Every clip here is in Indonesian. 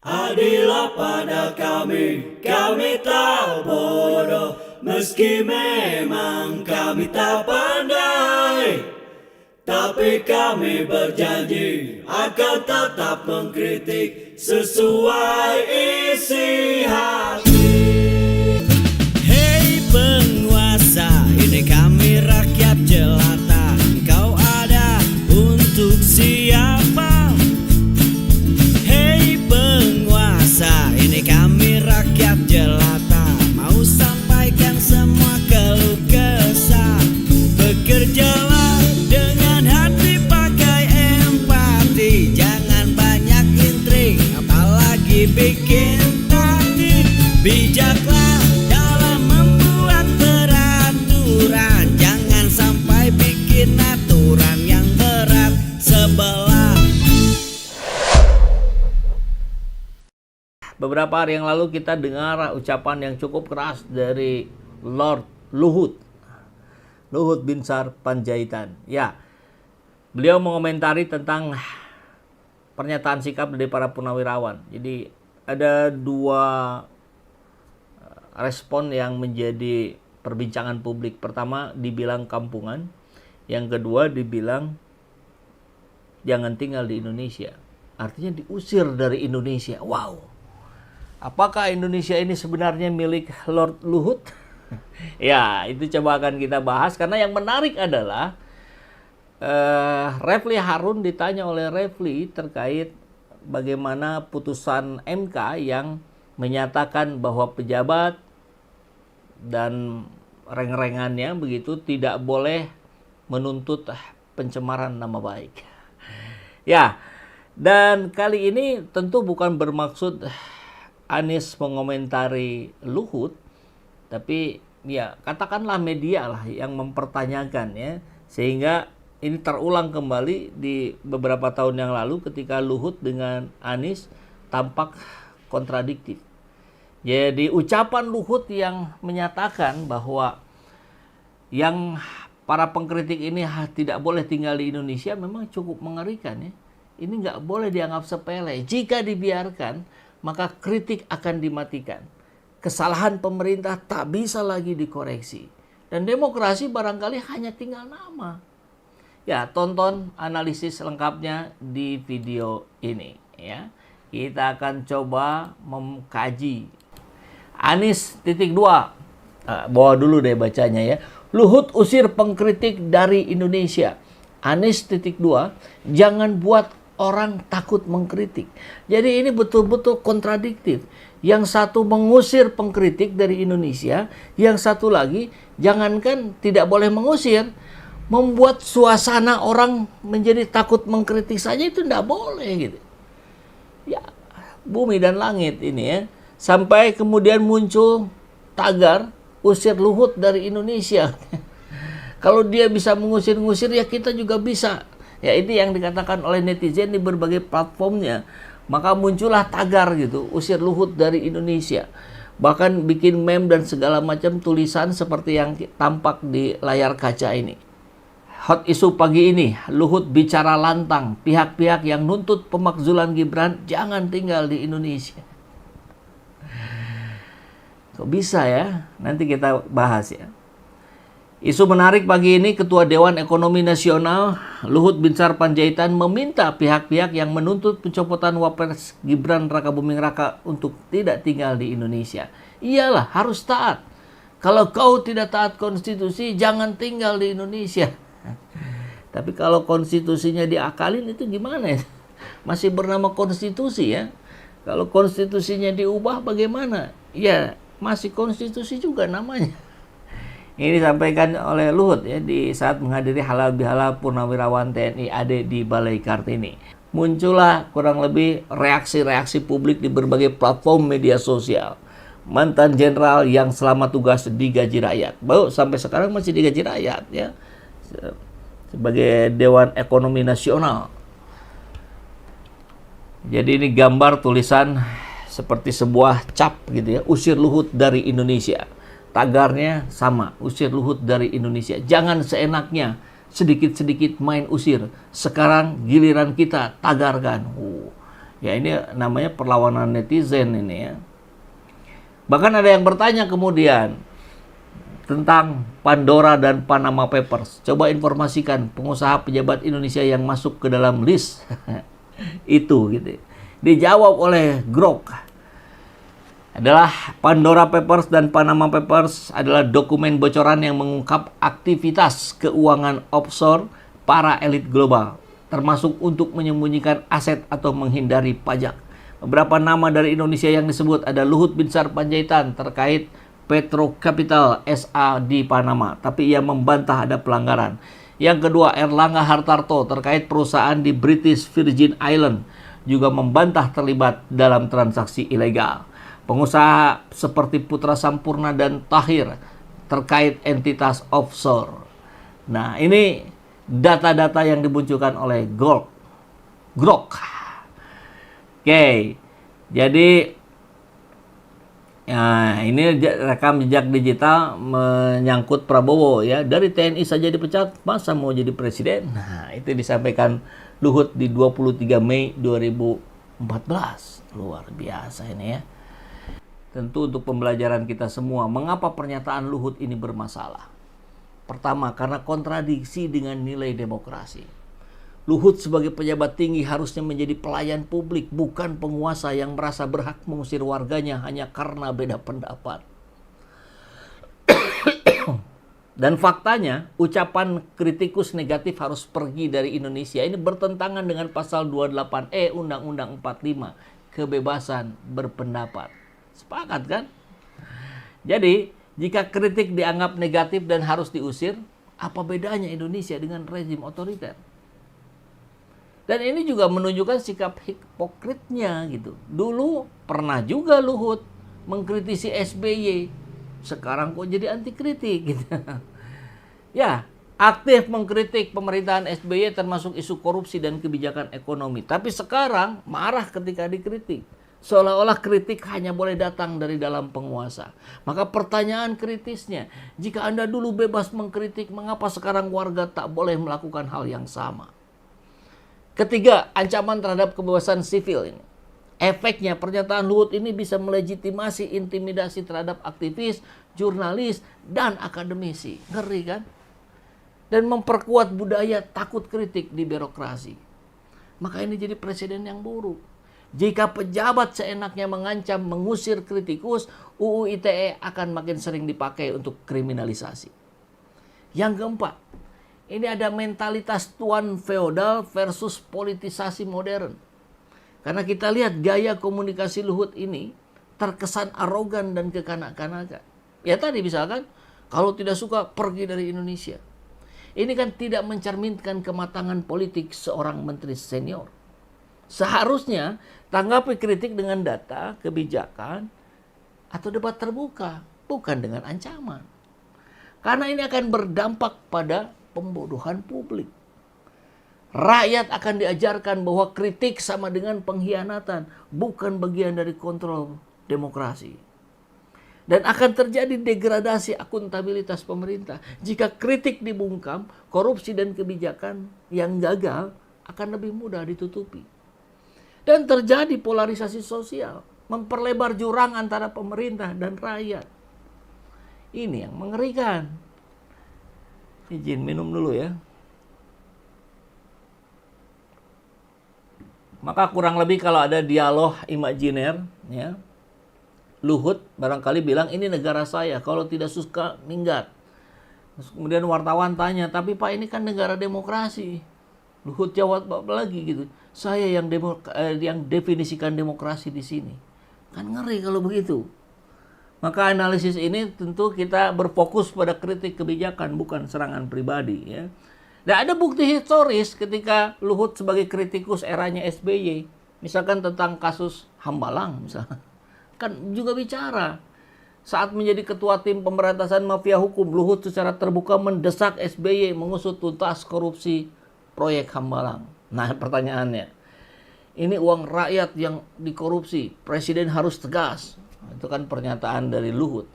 Adillah pada kami tak bodoh, meski memang kami tak pandai. Tapi kami berjanji akan tetap mengkritik sesuai isi hati. Hei penguasa, ini kami rakyat jelata. Engkau ada untuk siapa? Hei penguasa, ini kami rakyat jelata. Mau sampaikan semua keluh kesah. Bekerjalah dengan hati, pakai empati. Jangan banyak intrik, apalagi bikin taktik. Bijaklah dalam membuat peraturan. Jangan sampai bikin aturan yang berat sebelah. Beberapa hari yang lalu kita dengar ucapan yang cukup keras dari Lord Luhut Binsar Panjaitan. Ya, beliau mengomentari tentang pernyataan sikap dari para purnawirawan. Jadi ada dua respon yang menjadi perbincangan publik. Pertama dibilang kampungan, yang kedua dibilang jangan tinggal di Indonesia. Artinya diusir dari Indonesia. Wow. Apakah Indonesia ini sebenarnya milik Lord Luhut? Ya, itu coba akan kita bahas. Karena yang menarik adalah Refli Harun ditanya oleh Refli terkait bagaimana putusan MK yang menyatakan bahwa pejabat dan reng-rengannya begitu tidak boleh menuntut pencemaran nama baik. Ya, dan kali ini tentu bukan bermaksud Anies mengomentari Luhut, tapi ya katakanlah media lah yang mempertanyakan ya, sehingga ini terulang kembali di beberapa tahun yang lalu ketika Luhut dengan Anies tampak kontradiktif. Jadi ucapan Luhut yang menyatakan bahwa yang para pengkritik ini tidak boleh tinggal di Indonesia memang cukup mengerikan ya. Ini nggak boleh dianggap sepele. Jika dibiarkan, maka kritik akan dimatikan. Kesalahan pemerintah tak bisa lagi dikoreksi. Dan demokrasi barangkali hanya tinggal nama. Ya, tonton analisis lengkapnya di video ini ya. Kita akan coba mengkaji. Anies titik 2. Bawa dulu deh bacanya ya. Luhut usir pengkritik dari Indonesia. Anies titik 2. Jangan buat orang takut mengkritik. Jadi ini betul-betul kontradiktif. Yang satu mengusir pengkritik dari Indonesia, yang satu lagi jangankan tidak boleh mengusir, membuat suasana orang menjadi takut mengkritik saja itu tidak boleh gitu. Ya, bumi dan langit ini ya. Sampai kemudian muncul tagar usir Luhut dari Indonesia. Kalau dia bisa mengusir-ngusir ya kita juga bisa. Ya ini yang dikatakan oleh netizen di berbagai platformnya. Maka muncullah tagar gitu, usir Luhut dari Indonesia. Bahkan bikin meme dan segala macam tulisan seperti yang tampak di layar kaca ini. Hot isu pagi ini, Luhut bicara lantang. Pihak-pihak yang nuntut pemakzulan Gibran jangan tinggal di Indonesia. Kok bisa ya? Nanti kita bahas ya. Isu menarik pagi ini, Ketua Dewan Ekonomi Nasional Luhut Binsar Panjaitan meminta pihak-pihak yang menuntut pencopotan Wapres Gibran Rakabuming Raka untuk tidak tinggal di Indonesia. Iyalah, harus taat. Kalau kau tidak taat konstitusi, jangan tinggal di Indonesia. Tapi kalau konstitusinya diakalin itu gimana ya? Masih bernama konstitusi ya. Kalau konstitusinya diubah bagaimana? Ya, masih konstitusi juga namanya. Ini disampaikan oleh Luhut ya di saat menghadiri halal bihalal Purnawirawan TNI AD di Balai Kartini. Muncullah kurang lebih reaksi-reaksi publik di berbagai platform media sosial. Mantan jenderal yang selama tugas digaji rakyat. Baru sampai sekarang masih digaji rakyat ya. Sebagai Dewan Ekonomi Nasional. Jadi ini gambar tulisan seperti sebuah cap gitu ya. Usir Luhut dari Indonesia. Tagarnya sama, usir Luhut dari Indonesia. Jangan seenaknya, sedikit-sedikit main usir. Sekarang giliran kita tagarkan. Ya ini namanya perlawanan netizen ini ya. Bahkan ada yang bertanya kemudian tentang Pandora dan Panama Papers. Coba informasikan pengusaha pejabat Indonesia yang masuk ke dalam list itu gitu. Dijawab oleh Grok. Adalah Pandora Papers dan Panama Papers adalah dokumen bocoran yang mengungkap aktivitas keuangan offshore para elit global, termasuk untuk menyembunyikan aset atau menghindari pajak. Beberapa nama dari Indonesia yang disebut ada Luhut Binsar Panjaitan terkait Petro Capital SA di Panama, tapi ia membantah ada pelanggaran. Yang kedua, Erlangga Hartarto terkait perusahaan di British Virgin Island juga membantah terlibat dalam transaksi ilegal. Pengusaha seperti Putra Sampurna dan Tahir terkait entitas offshore. Nah, ini data-data yang dimunculkan oleh Grok. Oke, jadi ya, ini rekam jejak digital menyangkut Prabowo ya. Dari TNI saja dipecat, masa mau jadi presiden? Nah, itu disampaikan Luhut di 23 Mei 2014. Luar biasa ini ya. Tentu untuk pembelajaran kita semua, mengapa pernyataan Luhut ini bermasalah? Pertama, karena kontradiksi dengan nilai demokrasi. Luhut sebagai pejabat tinggi harusnya menjadi pelayan publik, bukan penguasa yang merasa berhak mengusir warganya hanya karena beda pendapat. Dan faktanya, ucapan kritikus negatif harus pergi dari Indonesia. Ini bertentangan dengan pasal 28E Undang-Undang 45, kebebasan berpendapat. Sepakat kan? Jadi, jika kritik dianggap negatif dan harus diusir, apa bedanya Indonesia dengan rezim otoriter? Dan ini juga menunjukkan sikap hipokritnya gitu. Dulu pernah juga Luhut mengkritisi SBY. Sekarang kok jadi anti kritik gitu. Ya, aktif mengkritik pemerintahan SBY termasuk isu korupsi dan kebijakan ekonomi. Tapi sekarang marah ketika dikritik. Seolah-olah kritik hanya boleh datang dari dalam penguasa. Maka pertanyaan kritisnya, jika Anda dulu bebas mengkritik, mengapa sekarang warga tak boleh melakukan hal yang sama? Ketiga, ancaman terhadap kebebasan sipil ini. Efeknya pernyataan Luhut ini bisa melegitimasi intimidasi terhadap aktivis, jurnalis, dan akademisi. Ngeri kan? Dan memperkuat budaya takut kritik di birokrasi. Maka ini jadi presiden yang buruk. Jika pejabat seenaknya mengancam mengusir kritikus, UU ITE akan makin sering dipakai untuk kriminalisasi. Yang keempat, ini ada mentalitas tuan feodal versus politisasi modern. Karena kita lihat gaya komunikasi Luhut ini terkesan arogan dan kekanak-kanakan. Ya tadi misalkan, kalau tidak suka pergi dari Indonesia. Ini kan tidak mencerminkan kematangan politik seorang menteri senior. Seharusnya tanggapi kritik dengan data, kebijakan, atau debat terbuka, bukan dengan ancaman. Karena ini akan berdampak pada pembodohan publik. Rakyat akan diajarkan bahwa kritik sama dengan pengkhianatan, bukan bagian dari kontrol demokrasi. Dan akan terjadi degradasi akuntabilitas pemerintah. Jika kritik dibungkam, korupsi dan kebijakan yang gagal akan lebih mudah ditutupi. Dan terjadi polarisasi sosial, memperlebar jurang antara pemerintah dan rakyat. Ini yang mengerikan. Izin minum dulu ya. Maka kurang lebih kalau ada dialog imajiner, ya, Luhut barangkali bilang ini negara saya, kalau tidak suka minggat. Terus kemudian wartawan tanya, tapi Pak ini kan negara demokrasi. Luhut jawab lagi gitu, saya yang definisikan demokrasi di sini. Kan ngeri kalau begitu. Maka analisis ini tentu kita berfokus pada kritik kebijakan, bukan serangan pribadi. Ya. Dan ada bukti historis ketika Luhut sebagai kritikus eranya SBY, misalkan tentang kasus Hambalang, misalkan, kan juga bicara. Saat menjadi ketua tim pemberantasan mafia hukum, Luhut secara terbuka mendesak SBY mengusut tuntas korupsi proyek Hambalang. Nah pertanyaannya, ini uang rakyat yang dikorupsi, presiden harus tegas. Itu kan pernyataan dari Luhut.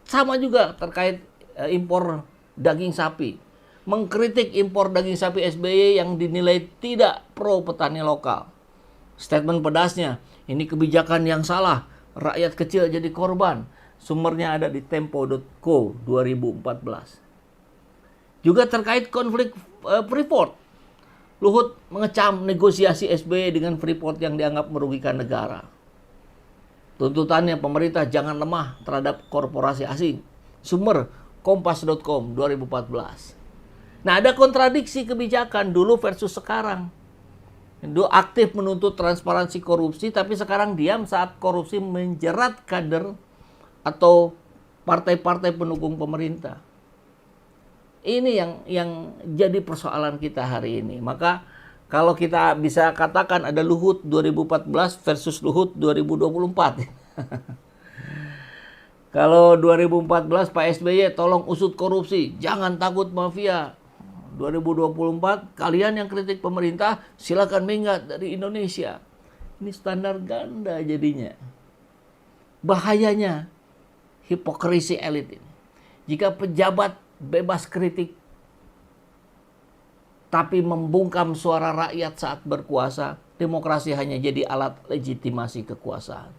Sama juga terkait impor daging sapi. Mengkritik impor daging sapi SBY yang dinilai tidak pro petani lokal. Statement pedasnya, ini kebijakan yang salah, rakyat kecil jadi korban. Sumbernya ada di tempo.co 2014. Juga terkait konflik Freeport. Luhut mengecam negosiasi SBY dengan Freeport yang dianggap merugikan negara. Tuntutannya pemerintah jangan lemah terhadap korporasi asing. Sumber kompas.com 2014. Nah, ada kontradiksi kebijakan dulu versus sekarang. Dulu aktif menuntut transparansi korupsi, tapi sekarang diam saat korupsi menjerat kader atau partai-partai pendukung pemerintah. Ini yang jadi persoalan kita hari ini. Maka kalau kita bisa katakan ada Luhut 2014 versus Luhut 2024. Kalau 2014 Pak SBY tolong usut korupsi, jangan takut mafia. 2024 kalian yang kritik pemerintah silakan minggat dari Indonesia. Ini standar ganda jadinya. Bahayanya hipokrisi elit ini. Jika pejabat bebas kritik tapi membungkam suara rakyat saat berkuasa, demokrasi hanya jadi alat legitimasi kekuasaan.